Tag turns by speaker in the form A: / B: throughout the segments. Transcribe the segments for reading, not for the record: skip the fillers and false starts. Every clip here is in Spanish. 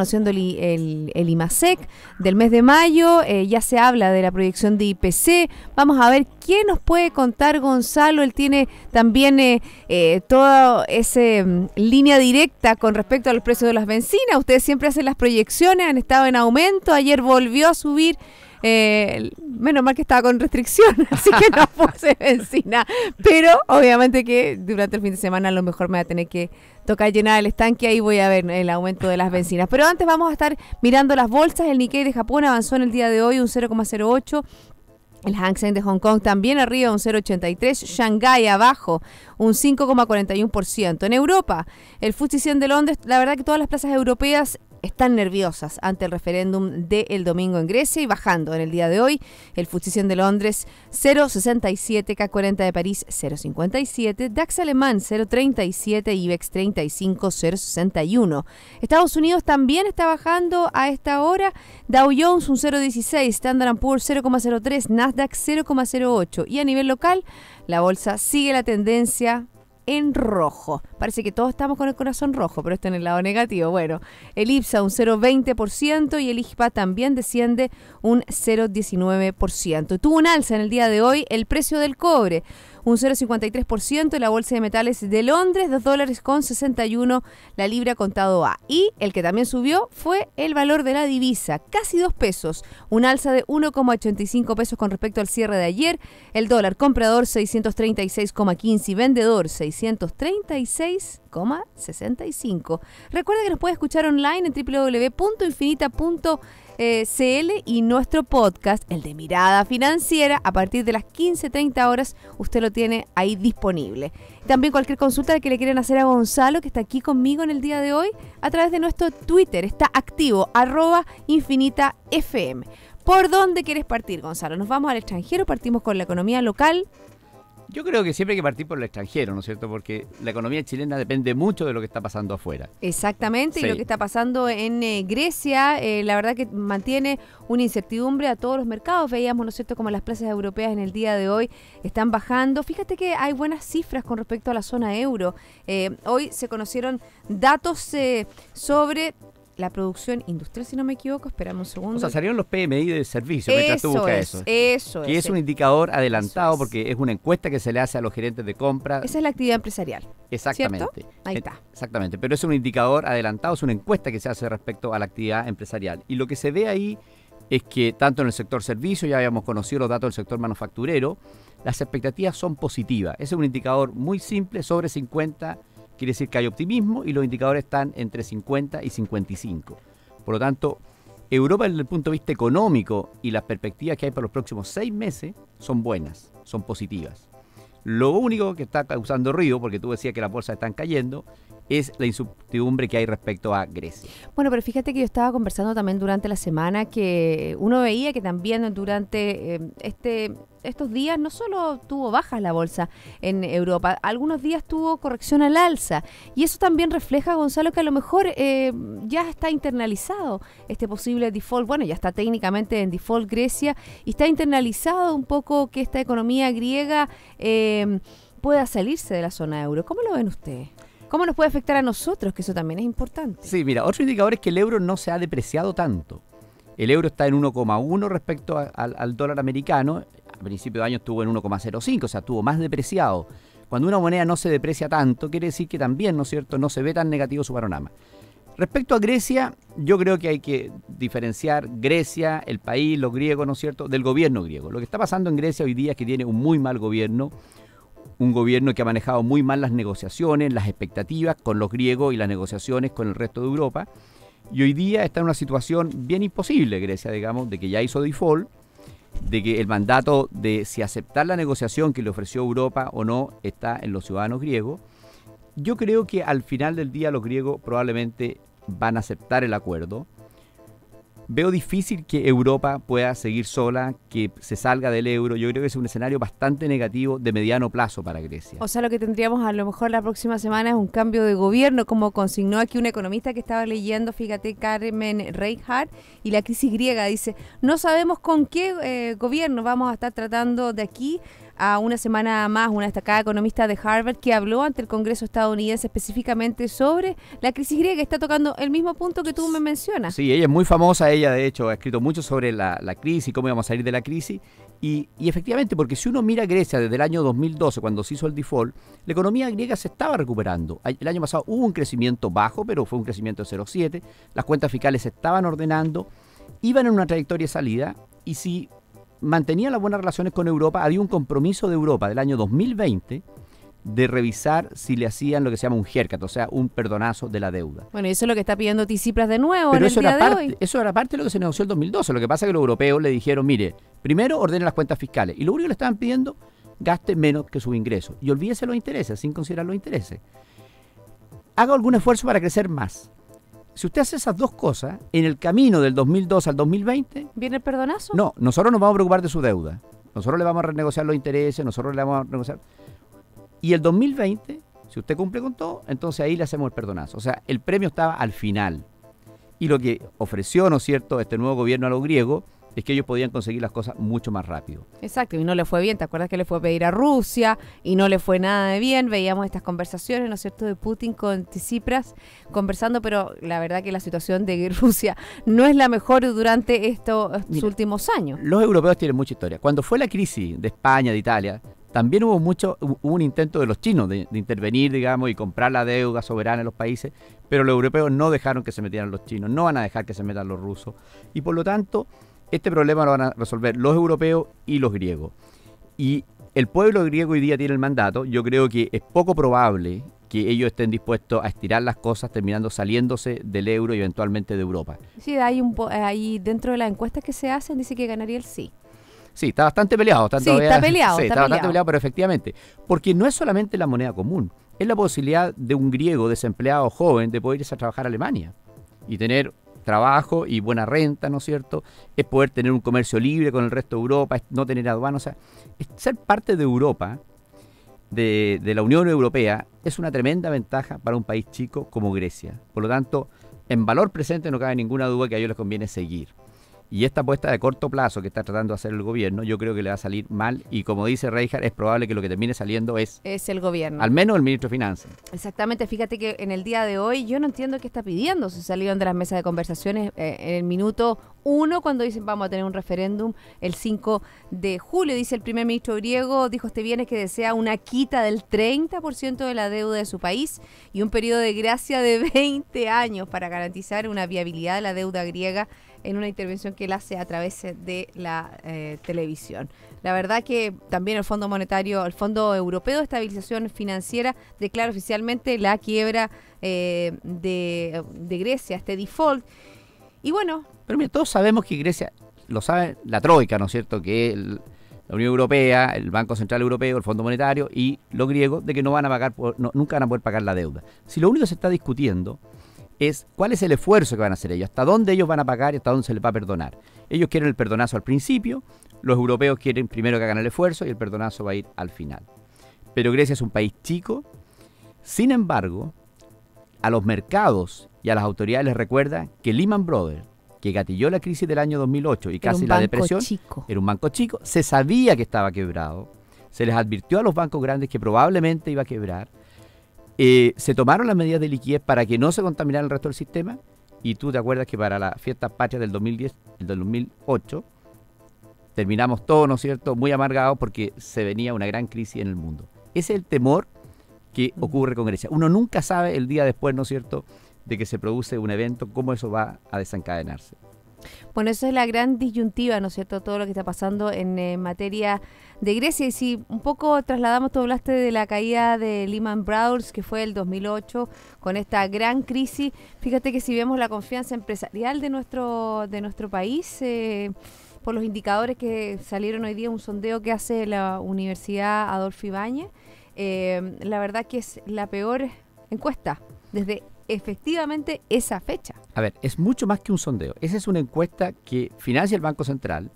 A: conociendo el IMASEC del mes de mayo, ya se habla de la proyección de IPC. Vamos a ver qué nos puede contar Gonzalo. Él tiene también toda esa línea directa con respecto a los precios de las bencinas. Ustedes siempre hacen las proyecciones, han estado en aumento, ayer volvió a subir. Menos mal que estaba con restricción, así que no puse benzina, pero obviamente que durante el fin de semana a lo mejor me va a tener que tocar llenar el estanque, ahí voy a ver el aumento de las bencinas. Pero antes vamos a estar mirando las bolsas. El Nikkei de Japón avanzó en el día de hoy un 0,08%. El Hang Seng de Hong Kong también arriba un 0,83%, Shanghái abajo un 5,41%. En Europa, el FTSE 100 de Londres, la verdad que todas las plazas europeas están nerviosas ante el referéndum del domingo en Grecia y bajando en el día de hoy. El FTSE 100 de Londres 0,67, CAC 40 de París 0,57, DAX alemán 0,37, IBEX 35 0,61. Estados Unidos también está bajando a esta hora, Dow Jones un 0,16, Standard & Poor's 0,03, Nasdaq 0,08 y a nivel local la bolsa sigue la tendencia en rojo. Parece que todos estamos con el corazón rojo, pero esto en el lado negativo. Bueno, el IPSA un 0,20% y el IJPA también desciende un 0,19%. Tuvo un alza en el día de hoy el precio del cobre, un 0,53%, la bolsa de metales de Londres, $2,61 la libra contado A. Y el que también subió fue el valor de la divisa, casi 2 pesos, un alza de 1,85 pesos con respecto al cierre de ayer. El dólar comprador 636,15 y vendedor 636,65. Recuerda que nos puede escuchar online en www.infinita.cl y nuestro podcast, el de Mirada Financiera, a partir de las 15:30 horas, usted lo tiene ahí disponible. También cualquier consulta que le quieran hacer a Gonzalo, que está aquí conmigo en el día de hoy, a través de nuestro Twitter, está activo, @InfinitaFM. ¿Por dónde quieres partir, Gonzalo? ¿Nos vamos al extranjero? ¿Partimos con la economía local?
B: Yo creo que siempre hay que partir por el extranjero, ¿no es cierto? Porque la economía chilena depende mucho de lo que está pasando afuera.
A: Exactamente,
B: sí.
A: Y lo que está pasando en Grecia, la verdad que mantiene una incertidumbre a todos los mercados. Veíamos, ¿no es cierto?, como las plazas europeas en el día de hoy están bajando. Fíjate que hay buenas cifras con respecto a la zona euro. Hoy se conocieron datos sobre la producción industrial, si no me equivoco. Espérame un segundo.
B: O sea, salieron los PMI de servicio, mientras tú buscas eso.
A: Eso
B: que es un indicador adelantado porque es una encuesta que se le hace a los gerentes de compra.
A: Esa es la actividad empresarial.
B: Exactamente.
A: ¿Cierto? Ahí está.
B: Exactamente, pero es un indicador adelantado, es una encuesta que se hace respecto a la actividad empresarial. Y lo que se ve ahí es que tanto en el sector servicio, ya habíamos conocido los datos del sector manufacturero, las expectativas son positivas. Ese es un indicador muy simple, sobre 50. Quiere decir que hay optimismo y los indicadores están entre 50 y 55. Por lo tanto, Europa desde el punto de vista económico y las perspectivas que hay para los próximos 6 meses son buenas, son positivas. Lo único que está causando ruido, porque tú decías que las bolsas están cayendo, es la incertidumbre que hay respecto a Grecia.
A: Bueno, pero fíjate que yo estaba conversando también durante la semana que uno veía que también durante estos días no solo tuvo bajas la bolsa en Europa, algunos días tuvo corrección al alza. Y eso también refleja, Gonzalo, que a lo mejor ya está internalizado este posible default. Bueno, ya está técnicamente en default Grecia y está internalizado un poco que esta economía griega pueda salirse de la zona euro. ¿Cómo lo ven ustedes? ¿Cómo nos puede afectar a nosotros? Que eso también es importante.
B: Sí, mira, otro indicador es que el euro no se ha depreciado tanto. El euro está en 1,1 respecto al dólar americano. A principio de año estuvo en 1,05, o sea, estuvo más depreciado. Cuando una moneda no se deprecia tanto, quiere decir que también, ¿no es cierto?, no se ve tan negativo su panorama. Respecto a Grecia, yo creo que hay que diferenciar Grecia, el país, los griegos, ¿no es cierto?, del gobierno griego. Lo que está pasando en Grecia hoy día es que tiene un muy mal gobierno, un gobierno que ha manejado muy mal las negociaciones, las expectativas con los griegos y las negociaciones con el resto de Europa. Y hoy día está en una situación bien imposible Grecia, digamos, de que ya hizo default, de que el mandato de si aceptar la negociación que le ofreció Europa o no está en los ciudadanos griegos. Yo creo que al final del día los griegos probablemente van a aceptar el acuerdo. Veo difícil que Europa pueda seguir sola, que se salga del euro. Yo creo que es un escenario bastante negativo de mediano plazo para Grecia.
A: O sea, lo que tendríamos a lo mejor la próxima semana es un cambio de gobierno, como consignó aquí un economista que estaba leyendo, fíjate, Carmen Reinhardt, y la crisis griega dice, no sabemos con qué gobierno vamos a estar tratando de aquí a una semana más una destacada economista de Harvard que habló ante el Congreso estadounidense específicamente sobre la crisis griega, que está tocando el mismo punto que tú me mencionas.
B: Sí, ella es muy famosa, ella de hecho ha escrito mucho sobre la crisis, cómo íbamos a salir de la crisis, y efectivamente, porque si uno mira Grecia desde el año 2012, cuando se hizo el default, la economía griega se estaba recuperando. El año pasado hubo un crecimiento bajo, pero fue un crecimiento de 0,7, las cuentas fiscales se estaban ordenando, iban en una trayectoria de salida, y si mantenían las buenas relaciones con Europa, había un compromiso de Europa del año 2020 de revisar si le hacían lo que se llama un haircut, o sea, un perdonazo de la deuda.
A: Bueno, y eso es lo que está pidiendo Tsipras de nuevo
B: Pero
A: en el día de hoy.
B: Eso era parte de lo que se negoció el 2012. Lo que pasa es que los europeos le dijeron, mire, primero ordenen las cuentas fiscales. Y lo único que le estaban pidiendo, gaste menos que sus ingresos. Y olvídese los intereses, sin considerar los intereses. Haga algún esfuerzo para crecer más. Si usted hace esas dos cosas, en el camino del 2012 al 2020...
A: ¿Viene el perdonazo?
B: No, nosotros nos vamos a preocupar de su deuda. Nosotros le vamos a renegociar los intereses, nosotros le vamos a renegociar... Y el 2020, si usted cumple con todo, entonces ahí le hacemos el perdonazo. O sea, el premio estaba al final. Y lo que ofreció, ¿no es cierto?, este nuevo gobierno a los griegos es que ellos podían conseguir las cosas mucho más rápido.
A: Exacto, y no le fue bien. ¿Te acuerdas que le fue a pedir a Rusia y no le fue nada de bien? Veíamos estas conversaciones, ¿no es cierto?, de Putin con Tsipras conversando, pero la verdad que la situación de Rusia no es la mejor durante estos últimos años.
B: Los europeos tienen mucha historia. Cuando fue la crisis de España, de Italia, también hubo un intento de los chinos de intervenir, digamos, y comprar la deuda soberana en los países, pero los europeos no dejaron que se metieran los chinos, no van a dejar que se metan los rusos. Y por lo tanto, este problema lo van a resolver los europeos y los griegos. Y el pueblo griego hoy día tiene el mandato. Yo creo que es poco probable que ellos estén dispuestos a estirar las cosas, terminando saliéndose del euro y eventualmente de Europa.
A: Sí, hay dentro de las encuestas que se hacen, dice que ganaría el sí.
B: Sí, está bastante peleado.
A: Está peleado.
B: Está bastante peleado, pero efectivamente. Porque no es solamente la moneda común, es la posibilidad de un griego desempleado joven de poder irse a trabajar a Alemania y tener trabajo y buena renta, ¿no es cierto? Es poder tener un comercio libre con el resto de Europa, es no tener aduanas. O sea, ser parte de Europa, de la Unión Europea, es una tremenda ventaja para un país chico como Grecia. Por lo tanto, en valor presente no cabe ninguna duda que a ellos les conviene seguir. Y esta apuesta de corto plazo que está tratando de hacer el gobierno, yo creo que le va a salir mal. Y como dice Reinhardt, es probable que lo que termine saliendo es
A: el gobierno.
B: Al menos el ministro de Finanzas.
A: Exactamente. Fíjate que en el día de hoy yo no entiendo qué está pidiendo. Se salieron de las mesas de conversaciones en el minuto 1 cuando dicen vamos a tener un referéndum el 5 de julio. Dice el primer ministro griego, dijo este viernes que desea una quita del 30% de la deuda de su país y un periodo de gracia de 20 años para garantizar una viabilidad de la deuda griega en una intervención que él hace a través de la televisión. La verdad que también el Fondo Monetario, el Fondo Europeo de Estabilización Financiera declara oficialmente la quiebra de Grecia, este default. Y bueno...
B: Pero mira, todos sabemos que Grecia, lo sabe la Troika, ¿no es cierto?, que la Unión Europea, el Banco Central Europeo, el Fondo Monetario y los griegos, de que no van a pagar, nunca van a poder pagar la deuda. Si lo único que se está discutiendo es cuál es el esfuerzo que van a hacer ellos, hasta dónde ellos van a pagar y hasta dónde se les va a perdonar. Ellos quieren el perdonazo al principio, los europeos quieren primero que hagan el esfuerzo y el perdonazo va a ir al final. Pero Grecia es un país chico, sin embargo, a los mercados y a las autoridades les recuerda que Lehman Brothers, que gatilló la crisis del año 2008 y casi la depresión, era un banco chico, se sabía que estaba quebrado, se les advirtió a los bancos grandes que probablemente iba a quebrar. Se tomaron las medidas de liquidez para que no se contaminara el resto del sistema y tú te acuerdas que para las fiestas patrias del 2010, del 2008, terminamos todos, ¿no es cierto?, muy amargados porque se venía una gran crisis en el mundo. Ese es el temor que ocurre con Grecia. Uno nunca sabe el día después, ¿no es cierto?, de que se produce un evento, cómo eso va a desencadenarse.
A: Bueno, esa es la gran disyuntiva, ¿no es cierto?, todo lo que está pasando en materia de Grecia. Y si un poco trasladamos, tú hablaste de la caída de Lehman Brothers, que fue el 2008, con esta gran crisis. Fíjate que si vemos la confianza empresarial de nuestro país, por los indicadores que salieron hoy día, un sondeo que hace la Universidad Adolfo Ibáñez, la verdad que es la peor encuesta desde efectivamente esa fecha.
B: A ver, es mucho más que un sondeo. Esa es una encuesta que financia el Banco Central,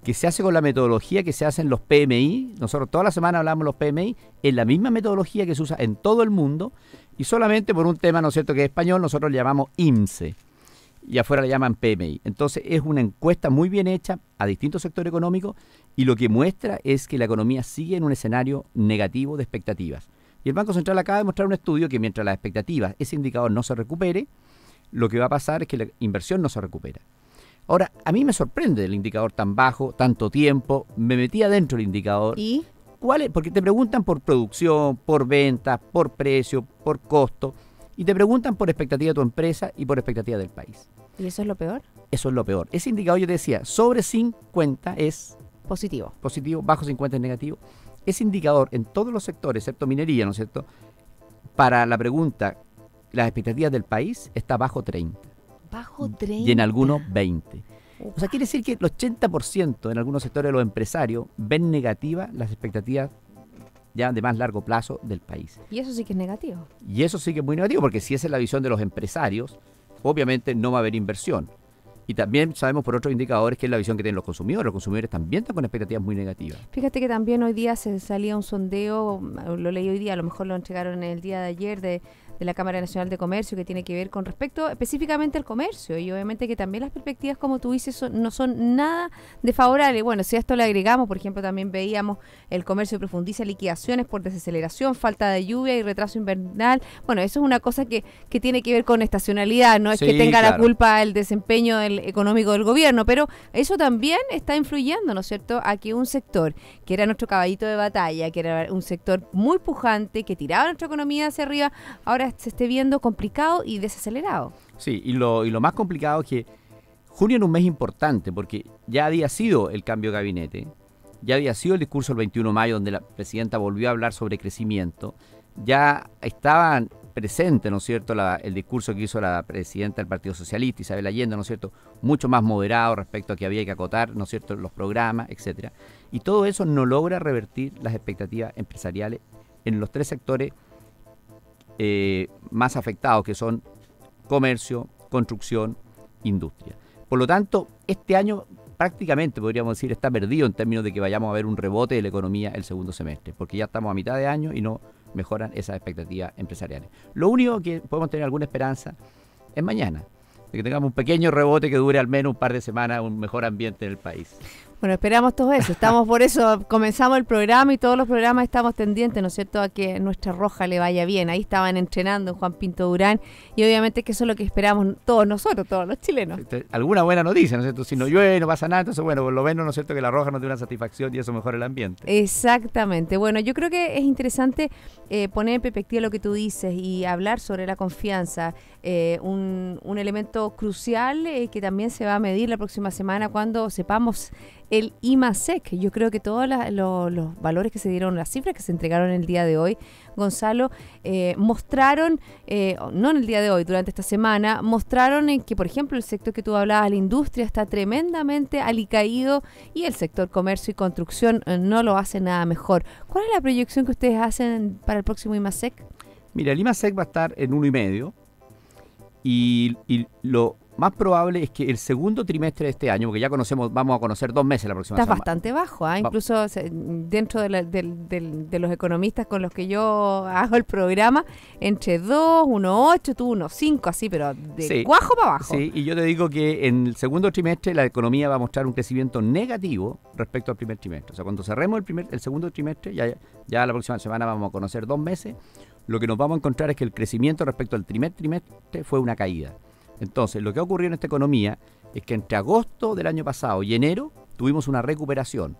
B: que se hace con la metodología que se hace en los PMI. Nosotros toda la semana hablamos de los PMI, en la misma metodología que se usa en todo el mundo, y solamente por un tema, ¿no es cierto?, que es español, nosotros le llamamos IMSE. y afuera la llaman PMI. Entonces es una encuesta muy bien hecha a distintos sectores económicos y lo que muestra es que la economía sigue en un escenario negativo de expectativas. Y el Banco Central acaba de mostrar un estudio que mientras las expectativas, ese indicador no se recupere, lo que va a pasar es que la inversión no se recupera. Ahora, a mí me sorprende el indicador tan bajo, tanto tiempo, me metí adentro del indicador.
A: ¿Y?
B: ¿Cuál es? Porque te preguntan por producción, por ventas, por precio, por costo, y te preguntan por expectativa de tu empresa y por expectativa del país.
A: ¿Y eso es lo peor?
B: Eso es lo peor. Ese indicador, yo te decía, sobre 50 es
A: positivo,
B: bajo 50 es negativo. Ese indicador en todos los sectores, excepto minería, ¿no es cierto?, para la pregunta, las expectativas del país, está bajo 30.
A: Bajo 30.
B: Y en algunos 20. O sea, quiere decir que el 80% en algunos sectores de los empresarios ven negativas las expectativas ya de más largo plazo del país.
A: Y eso sí que es negativo.
B: Y eso sí que es muy negativo, porque si esa es la visión de los empresarios, obviamente no va a haber inversión. Y también sabemos por otros indicadores que es la visión que tienen los consumidores. Los consumidores también están con expectativas muy negativas.
A: Fíjate que también hoy día se salía un sondeo, lo leí hoy día, a lo mejor lo entregaron el día de ayer, de la Cámara Nacional de Comercio, que tiene que ver con respecto específicamente al comercio, y obviamente que también las perspectivas, como tú dices, no son nada desfavorables. Bueno, si a esto le agregamos, por ejemplo, también veíamos el comercio profundiza liquidaciones por desaceleración, falta de lluvia y retraso invernal. Bueno, eso es una cosa que tiene que ver con estacionalidad, no es
B: Sí,
A: que tenga
B: claro,
A: la culpa el desempeño económico del gobierno, pero eso también está influyendo, ¿no es cierto?, a que un sector que era nuestro caballito de batalla, que era un sector muy pujante, que tiraba nuestra economía hacia arriba, ahora se esté viendo complicado y desacelerado.
B: Sí, y lo más complicado es que junio era un mes importante porque ya había sido el cambio de gabinete, ya había sido el discurso del 21 de mayo donde la presidenta volvió a hablar sobre crecimiento, ya estaban presentes, ¿no es cierto?, el discurso que hizo la presidenta del Partido Socialista, Isabel Allende, ¿no es cierto?, mucho más moderado respecto a que había que acotar, ¿no es cierto?, los programas, etcétera. Y todo eso no logra revertir las expectativas empresariales en los tres sectores más afectados, que son comercio, construcción, industria. Por lo tanto, este año prácticamente, podríamos decir, está perdido en términos de que vayamos a ver un rebote de la economía el segundo semestre, porque ya estamos a mitad de año y no mejoran esas expectativas empresariales. Lo único que podemos tener alguna esperanza es mañana, de que tengamos un pequeño rebote que dure al menos un par de semanas, un mejor ambiente en el país.
A: Bueno, esperamos todo eso. Estamos por eso, comenzamos el programa y todos los programas estamos tendientes, ¿no es cierto?, a que nuestra Roja le vaya bien. Ahí estaban entrenando en Juan Pinto Durán y obviamente que eso es lo que esperamos todos nosotros, todos los chilenos.
B: Alguna buena noticia, ¿no es cierto? Si no llueve, no pasa nada, entonces bueno, por lo menos, ¿no es cierto?, que la Roja nos dé una satisfacción y eso mejora el ambiente.
A: Exactamente. Bueno, yo creo que es interesante poner en perspectiva lo que tú dices y hablar sobre la confianza, un elemento crucial que también se va a medir la próxima semana cuando sepamos el IMASEC. Yo creo que todos los valores que se dieron, las cifras que se entregaron el día de hoy, Gonzalo, mostraron, no en el día de hoy, durante esta semana, mostraron en que, por ejemplo, el sector que tú hablabas, la industria, está tremendamente alicaído y el sector comercio y construcción no lo hace nada mejor. ¿Cuál es la proyección que ustedes hacen para el próximo IMASEC?
B: Mira, el IMASEC va a estar en 1,5 y lo más probable es que el segundo trimestre de este año, porque ya vamos a conocer 2 meses la próxima semana.
A: Está bastante bajo, incluso dentro de los economistas con los que yo hago el programa, entre 2, 1,8, tú 1,5, así, pero de cuajo para abajo. Sí,
B: y yo te digo que en el segundo trimestre la economía va a mostrar un crecimiento negativo respecto al primer trimestre. O sea, cuando cerremos el segundo trimestre, ya la próxima semana vamos a conocer 2 meses, lo que nos vamos a encontrar es que el crecimiento respecto al primer trimestre fue una caída. Entonces, lo que ha ocurrido en esta economía es que entre agosto del año pasado y enero tuvimos una recuperación.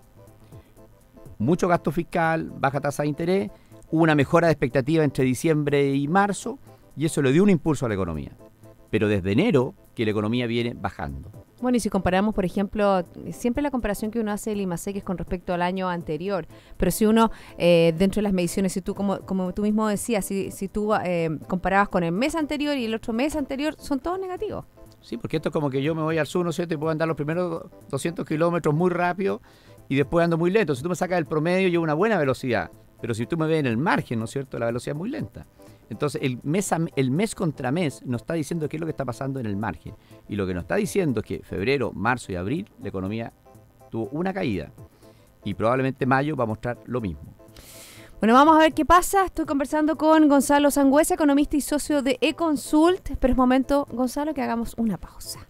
B: Mucho gasto fiscal, baja tasa de interés, hubo una mejora de expectativa entre diciembre y marzo y eso le dio un impulso a la economía. Pero desde enero que la economía viene bajando.
A: Bueno, y si comparamos, por ejemplo, siempre la comparación que uno hace del IMASEC es con respecto al año anterior, pero si uno, dentro de las mediciones, si tú, como tú mismo decías, si tú comparabas con el mes anterior y el otro mes anterior, son todos negativos.
B: Sí, porque esto es como que yo me voy al sur, ¿no es cierto?, y puedo andar los primeros 200 kilómetros muy rápido y después ando muy lento. Si tú me sacas el promedio, llevo una buena velocidad, pero si tú me ves en el margen, ¿no es cierto?, la velocidad es muy lenta. Entonces, el mes contra mes nos está diciendo qué es lo que está pasando en el margen. Y lo que nos está diciendo es que febrero, marzo y abril la economía tuvo una caída. Y probablemente mayo va a mostrar lo mismo.
A: Bueno, vamos a ver qué pasa. Estoy conversando con Gonzalo Sangüesa, economista y socio de eConsult. Pero es momento, Gonzalo, que hagamos una pausa.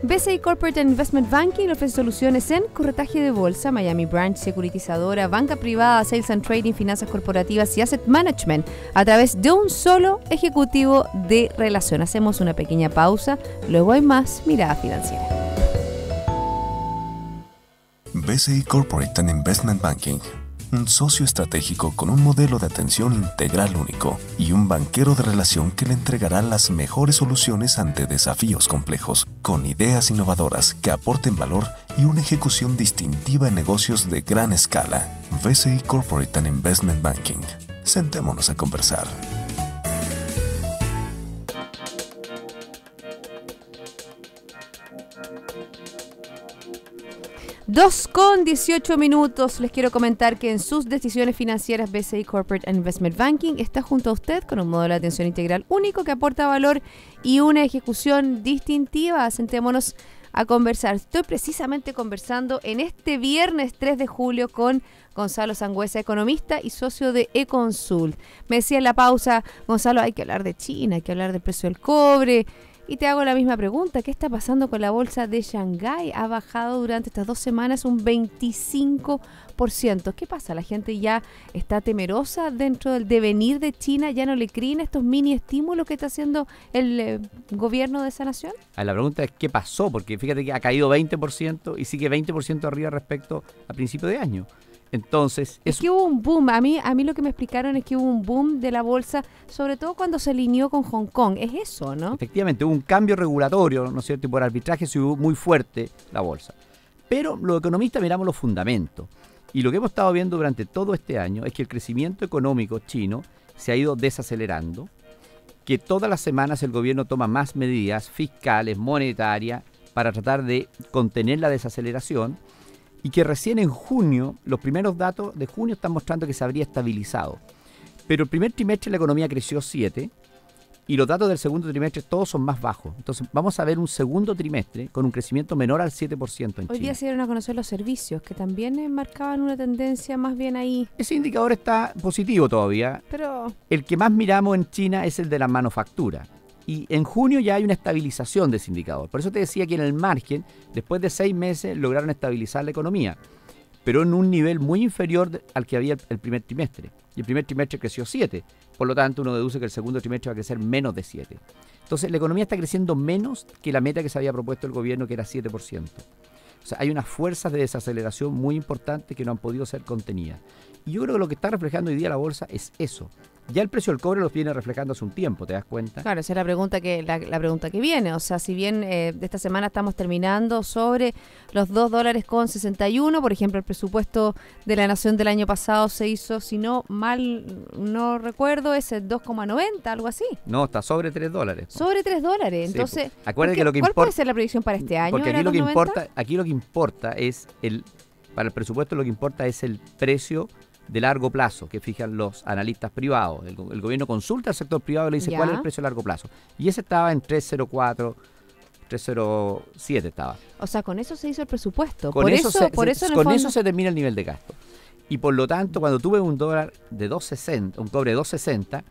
A: BCI Corporate and Investment Banking ofrece soluciones en corretaje de bolsa, Miami Branch, securitizadora, banca privada, sales and trading, finanzas corporativas y asset management a través de un solo ejecutivo de relación. Hacemos una pequeña pausa, luego hay más Mirada Financiera.
C: BCI Corporate and Investment Banking, un socio estratégico con un modelo de atención integral único y un banquero de relación que le entregará las mejores soluciones ante desafíos complejos, con ideas innovadoras que aporten valor y una ejecución distintiva en negocios de gran escala. BCI Corporate and Investment Banking. Sentémonos a conversar.
A: 2:18. Les quiero comentar que en sus decisiones financieras BCI Corporate and Investment Banking está junto a usted con un modelo de atención integral único que aporta valor y una ejecución distintiva. Sentémonos a conversar. Estoy precisamente conversando en este viernes 3 de julio con Gonzalo Sangüesa, economista y socio de eConsult. Me decía en la pausa, Gonzalo, hay que hablar de China, hay que hablar del precio del cobre. Y te hago la misma pregunta, ¿qué está pasando con la bolsa de Shanghái? Ha bajado durante estas 2 semanas un 25%. ¿Qué pasa? ¿La gente ya está temerosa dentro del devenir de China? ¿Ya no le creen estos mini estímulos que está haciendo el gobierno de esa nación?
B: La pregunta es ¿qué pasó? Porque fíjate que ha caído 20% y sigue 20% arriba respecto a principio de año. Entonces,
A: es que hubo un boom. A mí lo que me explicaron es que hubo un boom de la bolsa, sobre todo cuando se alineó con Hong Kong. Es eso, ¿no?
B: Efectivamente, hubo un cambio regulatorio, ¿no es cierto? Y por arbitraje subió muy fuerte la bolsa. Pero los economistas miramos los fundamentos. Y lo que hemos estado viendo durante todo este año es que el crecimiento económico chino se ha ido desacelerando, que todas las semanas el gobierno toma más medidas fiscales, monetarias, para tratar de contener la desaceleración, y que recién en junio, los primeros datos de junio están mostrando que se habría estabilizado. Pero el primer trimestre la economía creció 7% y los datos del segundo trimestre todos son más bajos. Entonces vamos a ver un segundo trimestre con un crecimiento menor al 7% en China.
A: Hoy día se dieron a conocer los servicios, que también marcaban una tendencia más bien ahí.
B: Ese indicador está positivo todavía.
A: Pero
B: el que más miramos en China es el de la manufactura. Y en junio ya hay una estabilización de ese indicador. Por eso te decía que en el margen, después de 6 meses, lograron estabilizar la economía, pero en un nivel muy inferior al que había el primer trimestre. Y el primer trimestre creció 7%. Por lo tanto, uno deduce que el segundo trimestre va a crecer menos de 7%. Entonces, la economía está creciendo menos que la meta que se había propuesto el gobierno, que era 7%. O sea, hay unas fuerzas de desaceleración muy importantes que no han podido ser contenidas. Y yo creo que lo que está reflejando hoy día la bolsa es eso. Ya el precio del cobre los viene reflejando hace un tiempo, ¿te das cuenta?
A: Claro, esa es la pregunta que viene. O sea, si bien de esta semana estamos terminando sobre los $2.61, por ejemplo, el presupuesto de la Nación del año pasado se hizo, si no no recuerdo, es el 2,90, algo así.
B: No, está sobre $3.
A: Sobre $3. Entonces,
B: sí, acuérdate que lo que
A: ¿cuál puede ser la predicción para este año?
B: Porque aquí lo que importa es para el presupuesto lo que importa es el precio de largo plazo que fijan los analistas privados. El gobierno consulta al sector privado y le dice cuál es el precio de largo plazo. Y ese estaba en 3.04, 3.07 estaba.
A: O sea, con eso se hizo el presupuesto.
B: Con eso se termina el nivel de gasto. Y por lo tanto, cuando tuve un dólar de 2.60, un cobre de 2.60,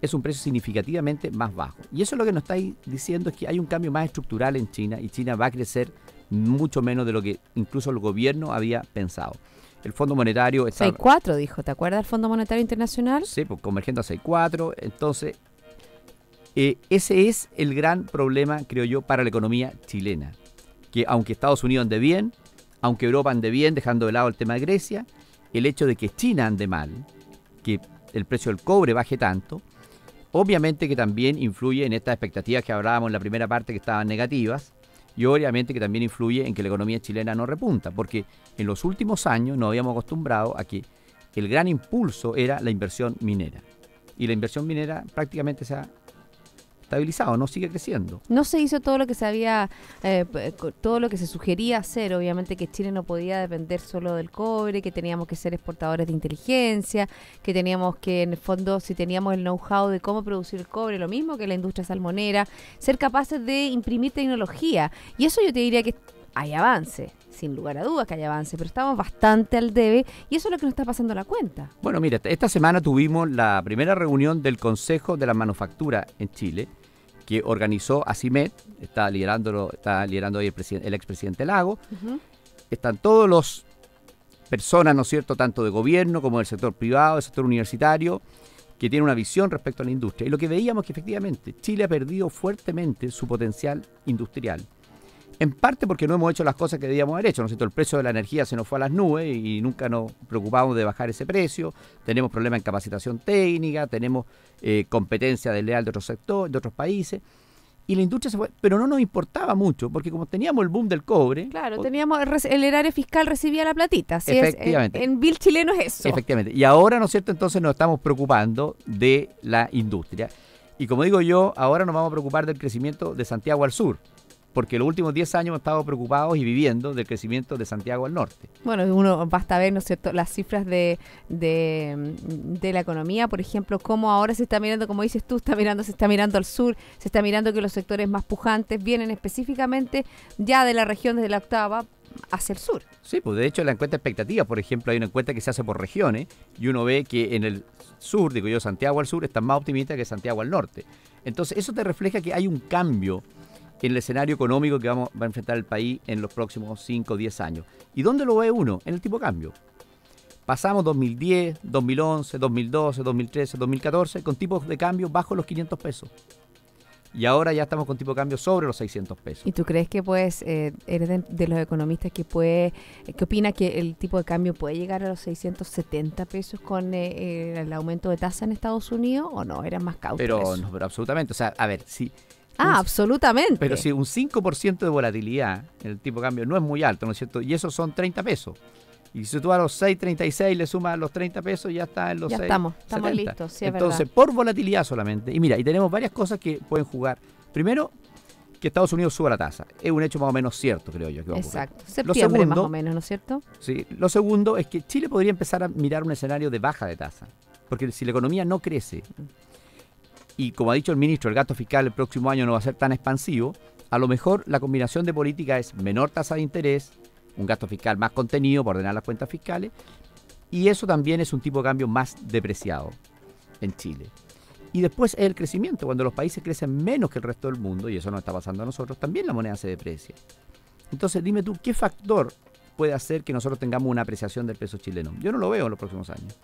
B: es un precio significativamente más bajo. Y eso es lo que nos está diciendo, es que hay un cambio más estructural en China y China va a crecer mucho menos de lo que incluso el gobierno había pensado. El Fondo Monetario está...
A: 6,4 dijo, ¿te acuerdas del Fondo Monetario Internacional?
B: Sí, pues convergiendo a 6,4. Entonces, ese es el gran problema, creo yo, para la economía chilena. Que aunque Estados Unidos ande bien, aunque Europa ande bien, dejando de lado el tema de Grecia, el hecho de que China ande mal, que el precio del cobre baje tanto, obviamente que también influye en estas expectativas que hablábamos en la primera parte que estaban negativas, y obviamente que también influye en que la economía chilena no repunta, porque en los últimos años nos habíamos acostumbrado a que el gran impulso era la inversión minera. Y la inversión minera prácticamente se ha estabilizado, no sigue creciendo.
A: No se hizo todo lo que se había, todo lo que se sugería hacer. Obviamente que Chile no podía depender solo del cobre, que teníamos que ser exportadores de inteligencia, que teníamos que, en el fondo, si teníamos el know-how de cómo producir el cobre, lo mismo que la industria salmonera, ser capaces de imprimir tecnología. Y eso yo te diría que hay avance, sin lugar a dudas que hay avance, pero estamos bastante al debe y eso es lo que nos está pasando a la cuenta.
B: Bueno, mira, esta semana tuvimos la primera reunión del Consejo de la Manufactura en Chile, que organizó ACIMED, está liderando hoy el expresidente Lago. Están todos los personas, ¿no es cierto?, tanto de gobierno como del sector privado, del sector universitario, que tienen una visión respecto a la industria. Y lo que veíamos es que efectivamente Chile ha perdido fuertemente su potencial industrial. En parte porque no hemos hecho las cosas que debíamos haber hecho, ¿no es cierto? El precio de la energía se nos fue a las nubes y nunca nos preocupamos de bajar ese precio. Tenemos problemas en capacitación técnica, tenemos competencia desleal de otros sectores, de otros países. Y la industria se fue, pero no nos importaba mucho, porque como teníamos el boom del cobre...
A: Claro, teníamos el erario fiscal recibía la platita. ¿Sí?
B: Efectivamente.
A: En Bill chileno es eso.
B: Efectivamente. Y ahora, ¿no es cierto?, entonces nos estamos preocupando de la industria. Y como digo yo, ahora nos vamos a preocupar del crecimiento de Santiago al sur, porque los últimos 10 años hemos estado preocupados y viviendo del crecimiento de Santiago al norte.
A: Bueno, uno basta ver, ¿no es cierto?, las cifras de la economía, por ejemplo, cómo ahora se está mirando, como dices tú, se está mirando al sur, se está mirando que los sectores más pujantes vienen específicamente ya de la región desde la octava hacia el sur.
B: Sí, pues de hecho la encuesta de expectativas, por ejemplo, hay una encuesta que se hace por regiones y uno ve que en el sur, digo yo, Santiago al sur, están más optimistas que Santiago al norte. Entonces eso te refleja que hay un cambio en el escenario económico que va a enfrentar el país en los próximos 5 o 10 años. ¿Y dónde lo ve uno? En el tipo de cambio. Pasamos 2010, 2011, 2012, 2013, 2014 con tipos de cambio bajo los 500 pesos. Y ahora ya estamos con tipo de cambio sobre los 600 pesos.
A: ¿Y tú crees que eres de los economistas que opina que el tipo de cambio puede llegar a los 670 pesos con el aumento de tasa en Estados Unidos o no? ¿Eran más cautos?
B: Pero absolutamente. O sea, a ver, si...
A: absolutamente.
B: Pero si un 5% de volatilidad en el tipo de cambio no es muy alto, ¿no es cierto? Y esos son 30 pesos. Y si tú a los 6.36 le sumas los 30 pesos, ya está en los 6. Ya estamos
A: listos, sí, es
B: Entonces,
A: verdad.
B: Por volatilidad solamente. Y mira, y tenemos varias cosas que pueden jugar. Primero, que Estados Unidos suba la tasa. Es un hecho más o menos cierto, creo yo. Que va a ocurrir.
A: Exacto. Septiembre más o menos, ¿no es cierto?
B: Sí. Lo segundo es que Chile podría empezar a mirar un escenario de baja de tasa. Porque si la economía no crece, y como ha dicho el ministro, el gasto fiscal el próximo año no va a ser tan expansivo, a lo mejor la combinación de política es menor tasa de interés, un gasto fiscal más contenido para ordenar las cuentas fiscales, y eso también es un tipo de cambio más depreciado en Chile. Y después es el crecimiento, cuando los países crecen menos que el resto del mundo, y eso nos está pasando a nosotros, también la moneda se deprecia. Entonces dime tú, ¿qué factor puede hacer que nosotros tengamos una apreciación del peso chileno? Yo no lo veo en los próximos años.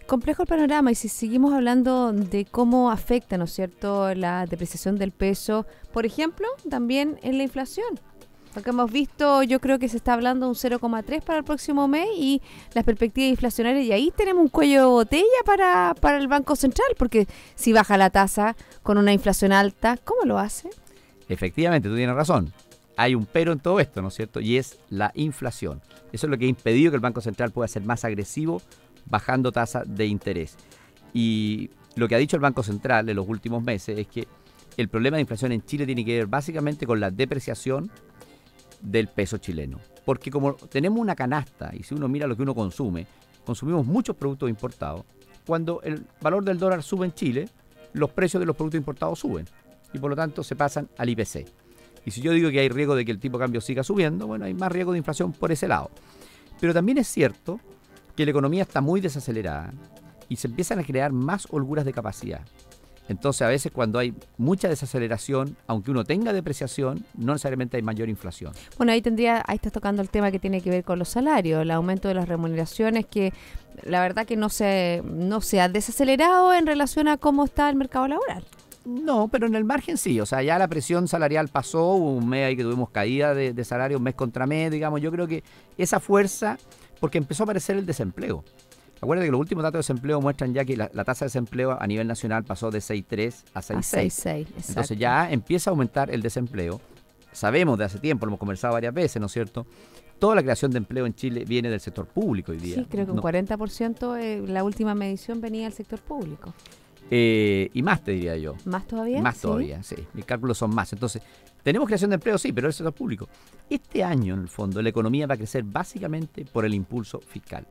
A: Complejo el panorama, y si seguimos hablando de cómo afecta, ¿no es cierto?, la depreciación del peso, por ejemplo, también en la inflación. Porque hemos visto, yo creo que se está hablando de un 0,3 para el próximo mes y las perspectivas inflacionarias, y ahí tenemos un cuello de botella para el Banco Central, porque si baja la tasa con una inflación alta, ¿cómo lo hace?
B: Efectivamente, tú tienes razón. Hay un pero en todo esto, ¿no es cierto? Y es la inflación. Eso es lo que ha impedido que el Banco Central pueda ser más agresivo bajando tasas de interés. Y lo que ha dicho el Banco Central en los últimos meses es que el problema de inflación en Chile tiene que ver básicamente con la depreciación del peso chileno. Porque como tenemos una canasta, y si uno mira lo que uno consume, consumimos muchos productos importados. Cuando el valor del dólar sube en Chile, los precios de los productos importados suben. Y por lo tanto se pasan al IPC. Y si yo digo que hay riesgo de que el tipo de cambio siga subiendo, bueno, hay más riesgo de inflación por ese lado. Pero también es cierto que la economía está muy desacelerada y se empiezan a crear más holguras de capacidad. Entonces, a veces cuando hay mucha desaceleración, aunque uno tenga depreciación, no necesariamente hay mayor inflación.
A: Bueno, ahí estás tocando el tema que tiene que ver con los salarios, el aumento de las remuneraciones, que la verdad que no se ha desacelerado en relación a cómo está el mercado laboral.
B: No, pero en el margen sí, o sea, ya la presión salarial pasó, hubo un mes ahí que tuvimos caída de salario, un mes contra mes, digamos. Yo creo que esa fuerza, porque empezó a aparecer el desempleo. Acuérdate que los últimos datos de desempleo muestran ya que la tasa de desempleo a nivel nacional pasó de 6,3 a 6,6. Entonces ya empieza a aumentar el desempleo. Sabemos de hace tiempo, lo hemos conversado varias veces, ¿no es cierto? Toda la creación de empleo en Chile viene del sector público hoy día.
A: Sí, creo que un 40%, la última medición venía del sector público.
B: Y más te diría yo.
A: ¿Más todavía?
B: Más todavía, sí. Mis cálculos son más. Entonces, tenemos creación de empleo, sí, pero el sector público. Este año, en el fondo, la economía va a crecer básicamente por el impulso fiscal.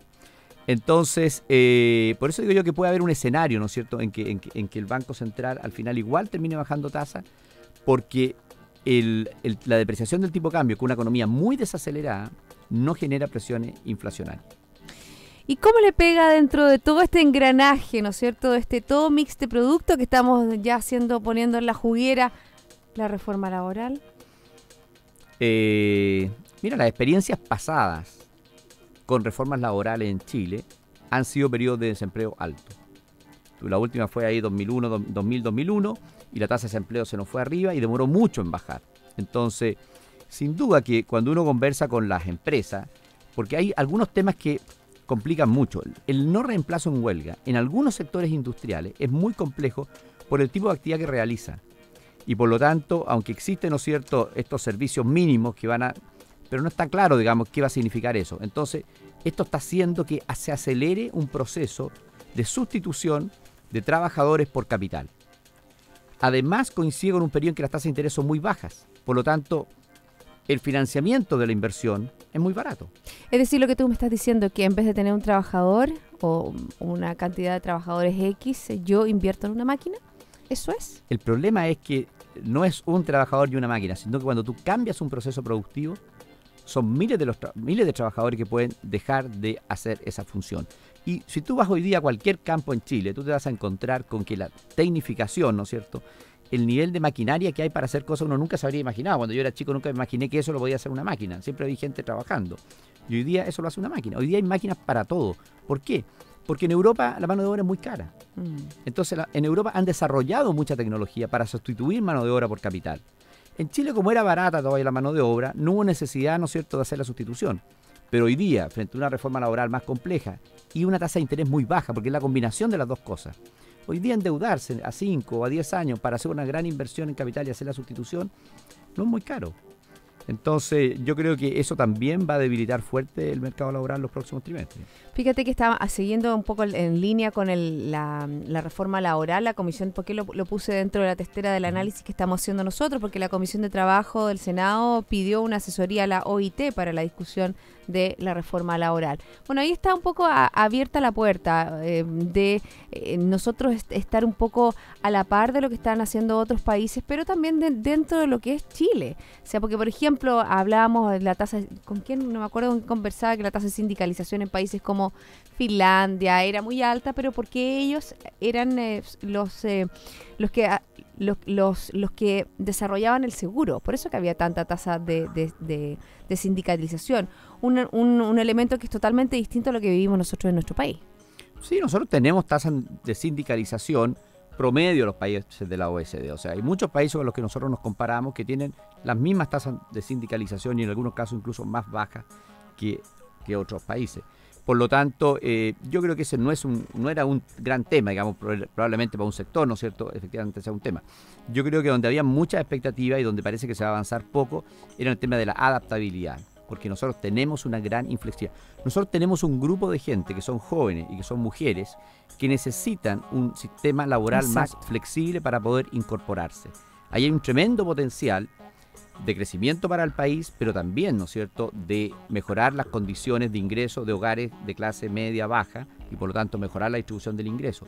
B: Entonces, por eso digo yo que puede haber un escenario, ¿no es cierto?, en que el Banco Central al final igual termine bajando tasas, porque la depreciación del tipo de cambio con una economía muy desacelerada no genera presiones inflacionarias.
A: ¿Y cómo le pega dentro de todo este engranaje, ¿no es cierto? Todo mix de productos que estamos ya poniendo en la juguera, la reforma laboral?
B: Mira, las experiencias pasadas con reformas laborales en Chile han sido periodos de desempleo alto. La última fue ahí 2001, y la tasa de desempleo se nos fue arriba y demoró mucho en bajar. Entonces, sin duda que cuando uno conversa con las empresas, porque hay algunos temas que complican mucho. El no reemplazo en huelga en algunos sectores industriales es muy complejo por el tipo de actividad que realiza. Y por lo tanto, aunque existen, ¿no es cierto?, estos servicios mínimos que van a... Pero no está claro, digamos, qué va a significar eso. Entonces, esto está haciendo que se acelere un proceso de sustitución de trabajadores por capital. Además, coincide con un periodo en que las tasas de interés son muy bajas. Por lo tanto, el financiamiento de la inversión es muy barato.
A: Es decir, lo que tú me estás diciendo, que en vez de tener un trabajador o una cantidad de trabajadores X, yo invierto en una máquina. ¿Eso es?
B: El problema es que no es un trabajador y una máquina, sino que cuando tú cambias un proceso productivo, son miles de trabajadores que pueden dejar de hacer esa función. Y si tú vas hoy día a cualquier campo en Chile, tú te vas a encontrar con que la tecnificación, ¿no es cierto?, el nivel de maquinaria que hay para hacer cosas uno nunca se habría imaginado. Cuando yo era chico nunca me imaginé que eso lo podía hacer una máquina. Siempre había gente trabajando. Y hoy día eso lo hace una máquina. Hoy día hay máquinas para todo. ¿Por qué? Porque en Europa la mano de obra es muy cara. Entonces en Europa han desarrollado mucha tecnología para sustituir mano de obra por capital. En Chile, como era barata todavía la mano de obra, no hubo necesidad, ¿no es cierto?, de hacer la sustitución. Pero hoy día, frente a una reforma laboral más compleja y una tasa de interés muy baja, porque es la combinación de las dos cosas, hoy día endeudarse a 5 o a 10 años para hacer una gran inversión en capital y hacer la sustitución no es muy caro. Entonces yo creo que eso también va a debilitar fuerte el mercado laboral en los próximos trimestres.
A: Fíjate que estaba siguiendo un poco en línea con la reforma laboral, la comisión, ¿por qué lo puse dentro de la testera del análisis que estamos haciendo nosotros? Porque la Comisión de Trabajo del Senado pidió una asesoría a la OIT para la discusión de la reforma laboral. Bueno, ahí está un poco abierta la puerta de nosotros estar un poco a la par de lo que están haciendo otros países, pero también dentro de lo que es Chile. O sea, porque por ejemplo hablábamos de la tasa, ¿con quién? No me acuerdo con quién conversaba, que la tasa de sindicalización en países como Finlandia era muy alta, pero porque ellos eran los que desarrollaban el seguro. Por eso que había tanta tasa de sindicalización. Un elemento que es totalmente distinto a lo que vivimos nosotros en nuestro país.
B: Sí, nosotros tenemos tasas de sindicalización promedio de los países de la OECD. O sea, hay muchos países con los que nosotros nos comparamos que tienen las mismas tasas de sindicalización y en algunos casos incluso más bajas que otros países. Por lo tanto, yo creo que ese no era un gran tema, digamos, probablemente para un sector, ¿no es cierto? Efectivamente sea un tema. Yo creo que donde había mucha expectativa y donde parece que se va a avanzar poco, era el tema de la adaptabilidad, porque nosotros tenemos una gran inflexibilidad. Nosotros tenemos un grupo de gente que son jóvenes y que son mujeres que necesitan un sistema laboral más flexible para poder incorporarse. Ahí hay un tremendo potencial de crecimiento para el país, pero también, ¿no es cierto?, de mejorar las condiciones de ingreso de hogares de clase media baja y por lo tanto mejorar la distribución del ingreso.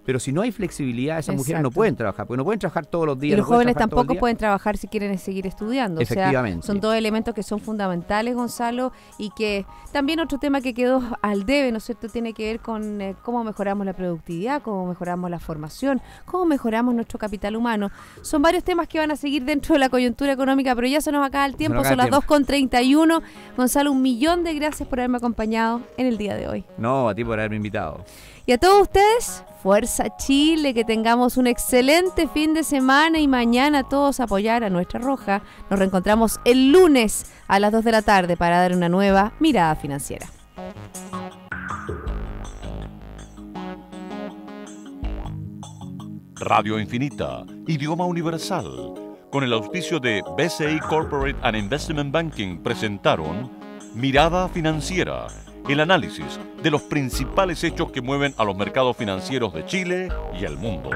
B: Pero si no hay flexibilidad, esas mujeres no pueden trabajar, porque no pueden trabajar todos los días.
A: Y los jóvenes tampoco pueden trabajar si quieren seguir estudiando.
B: Efectivamente.
A: O sea, son dos elementos que son fundamentales, Gonzalo, y que también otro tema que quedó al debe, ¿no es cierto?, tiene que ver con cómo mejoramos la productividad, cómo mejoramos la formación, cómo mejoramos nuestro capital humano. Son varios temas que van a seguir dentro de la coyuntura económica, pero ya se nos acaba el tiempo, son las 2:31. Gonzalo, 1.000.000 de gracias por haberme acompañado en el día de hoy.
B: No, a ti por haberme invitado.
A: Y a todos ustedes, Fuerza Chile, que tengamos un excelente fin de semana y mañana todos apoyar a nuestra Roja. Nos reencontramos el lunes a las 2 de la tarde para dar una nueva mirada financiera.
D: Radio Infinita, idioma universal, con el auspicio de BCI Corporate and Investment Banking presentaron Mirada Financiera, el análisis de los principales hechos que mueven a los mercados financieros de Chile y el mundo.